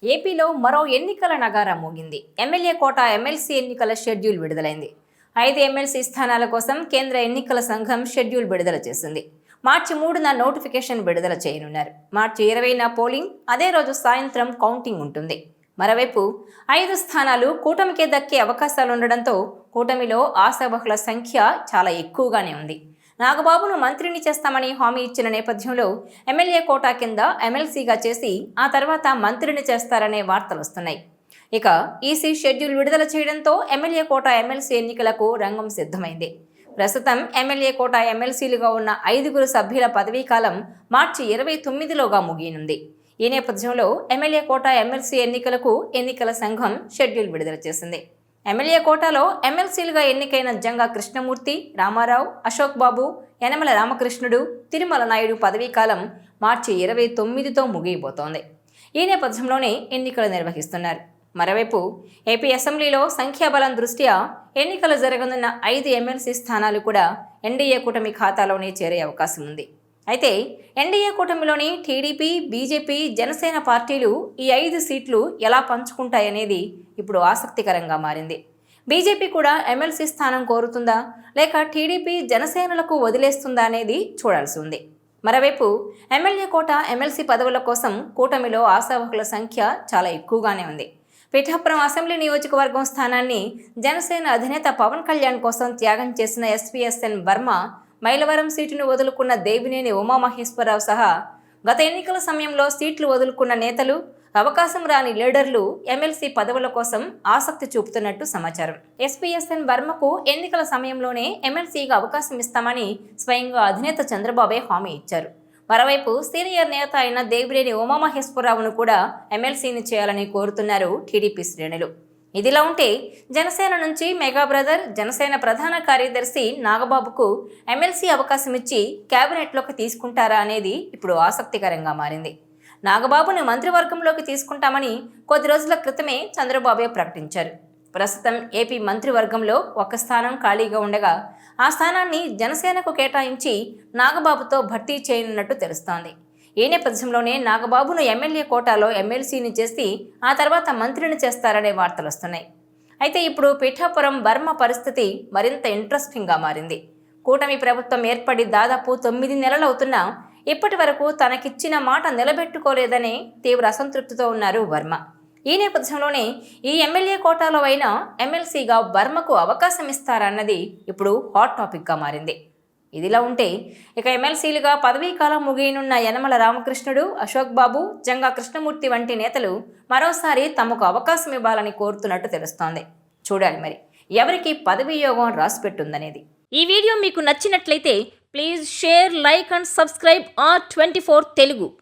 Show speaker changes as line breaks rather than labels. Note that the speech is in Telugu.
ఏపీలో మరో ఎన్నికల నగారా మోగింది. ఎమ్మెల్యే కోట ఎమ్మెల్సీ ఎన్నికల షెడ్యూల్ విడుదలైంది. 5 ఎమ్మెల్సీ స్థానాల కోసం కేంద్ర ఎన్నికల సంఘం షెడ్యూల్ విడుదల చేసింది. మార్చి 3న నోటిఫికేషన్ విడుదల చేయనున్నారు. మార్చి 20న పోలింగ్, అదే రోజు సాయంత్రం కౌంటింగ్ ఉంటుంది. మరోవైపు 5 స్థానాలు కూటమికే దక్కే అవకాశాలుండడంతో కూటమిలో ఆశావహుల సంఖ్య చాలా ఎక్కువగానే ఉంది. నాగబాబును మంత్రిని చేస్తామని హామీ ఇచ్చిన నేపథ్యంలో ఎమ్మెల్యే కోటా కింద ఎమ్మెల్సీగా చేసి ఆ తర్వాత మంత్రిని చేస్తారనే వార్తలు వస్తున్నాయి. ఇక ఈసీ షెడ్యూల్ విడుదల చేయడంతో ఎమ్మెల్యే కోటా ఎమ్మెల్సీ ఎన్నికలకు రంగం సిద్ధమైంది. ప్రస్తుతం ఎమ్మెల్యే కోటా ఎమ్మెల్సీలుగా ఉన్న 5 సభ్యుల పదవీకాలం మార్చి 29లోగా ముగియనుంది. ఈ నేపథ్యంలో ఎమ్మెల్యే కోటా ఎమ్మెల్సీ ఎన్నికలకు ఎన్నికల సంఘం షెడ్యూల్ విడుదల చేసింది. ఎమ్మెల్యే కోటాలో ఎమ్మెల్సీలుగా ఎన్నికైన జంగా కృష్ణమూర్తి, రామారావు, అశోక్ బాబు, యనమల రామకృష్ణుడు, తిరుమల నాయుడు పదవీకాలం మార్చి 29తో ముగియబోతోంది. ఈ నేపథ్యంలోనే ఎన్నికలు నిర్వహిస్తున్నారు. మరోవైపు ఏపీ అసెంబ్లీలో సంఖ్యాబలం దృష్ట్యా ఎన్నికలు జరగనున్న 5 ఎమ్మెల్సీ స్థానాలు కూడా ఎన్డీఏ కూటమి ఖాతాలోనే చేరే అవకాశం ఉంది. అయితే ఎన్డీఏ కూటమిలోని టీడీపీ, బీజేపీ, జనసేన పార్టీలు ఈ 5 సీట్లు ఎలా పంచుకుంటాయనేది ఇప్పుడు ఆసక్తికరంగా మారింది. బీజేపీ కూడా ఎమ్మెల్సీ స్థానం కోరుతుందా లేక టీడీపీ, జనసేనలకు వదిలేస్తుందా అనేది చూడాల్సి ఉంది. మరోవైపు ఎమ్మెల్యే కోట ఎమ్మెల్సీ పదవుల కోసం కూటమిలో ఆశావహుల సంఖ్య చాలా ఎక్కువగానే ఉంది. పిఠాపురం అసెంబ్లీ నియోజకవర్గం స్థానాన్ని జనసేన అధినేత పవన్ కళ్యాణ్ కోసం త్యాగం చేసిన ఎస్పీఎస్ఎన్ వర్మ, మైలవరం సీటును వదులుకున్న దేవినేని ఉమామహేశ్వరరావు సహా గత ఎన్నికల సమయంలో సీట్లు వదులుకున్న నేతలు, అవకాశం రాని లీడర్లు ఎమ్మెల్సీ పదవుల కోసం ఆసక్తి చూపుతున్నట్టు సమాచారం. ఎస్పీఎస్ఎన్ వర్మకు ఎన్నికల సమయంలోనే ఎమ్మెల్సీగా అవకాశం ఇస్తామని స్వయంగా అధినేత చంద్రబాబే హామీ ఇచ్చారు. మరోవైపు సీనియర్ నేత అయిన దేవినేని ఉమామహేశ్వరరావును కూడా ఎమ్మెల్సీని చేయాలని కోరుతున్నారు టీడీపీ శ్రేణులు. ఇదిలా ఉంటే జనసేన నుంచి మెగా బ్రదర్, జనసేన ప్రధాన కార్యదర్శి నాగబాబుకు ఎమ్మెల్సీ అవకాశం ఇచ్చి కేబినెట్లోకి తీసుకుంటారా అనేది ఇప్పుడు ఆసక్తికరంగా మారింది. నాగబాబును మంత్రివర్గంలోకి తీసుకుంటామని కొద్ది రోజుల క్రితమే చంద్రబాబే ప్రకటించారు. ప్రస్తుతం ఏపీ మంత్రివర్గంలో ఒక స్థానం ఖాళీగా ఉండగా ఆ స్థానాన్ని జనసేనకు కేటాయించి నాగబాబుతో భర్తీ చేయనున్నట్టు తెలుస్తోంది. ఈ నేపథ్యంలోనే నాగబాబును ఎమ్మెల్యే కోటాలో ఎమ్మెల్సీని చేసి ఆ తర్వాత మంత్రిని చేస్తారనే వార్తలు వస్తున్నాయి. అయితే ఇప్పుడు పిఠాపురం వర్మ పరిస్థితి మరింత ఇంట్రెస్టింగ్గా మారింది. కూటమి ప్రభుత్వం ఏర్పడి దాదాపు 9 నెలలవుతున్నా ఇప్పటి వరకు తనకిచ్చిన మాట నిలబెట్టుకోలేదనే తీవ్ర అసంతృప్తితో ఉన్నారు వర్మ. ఈ నేపథ్యంలోనే ఈ ఎమ్మెల్యే కోటాలో అయినా ఎమ్మెల్సీగా వర్మకు అవకాశం ఇస్తారన్నది ఇప్పుడు హాట్ టాపిక్గా మారింది. ఇదిలా ఉంటే ఇక ఎమ్మెల్సీలుగా పదవీకాలం ముగియనున్న యనమల రామకృష్ణుడు, అశోక్ బాబు, జంగా కృష్ణమూర్తి వంటి నేతలు మరోసారి తమకు అవకాశం ఇవ్వాలని కోరుతున్నట్టు తెలుస్తోంది. చూడాలి మరి ఎవరికి పదవీ యోగం రాసిపెట్టుందనేది. ఈ వీడియో మీకు నచ్చినట్లయితే please share, like and subscribe R24 Telugu.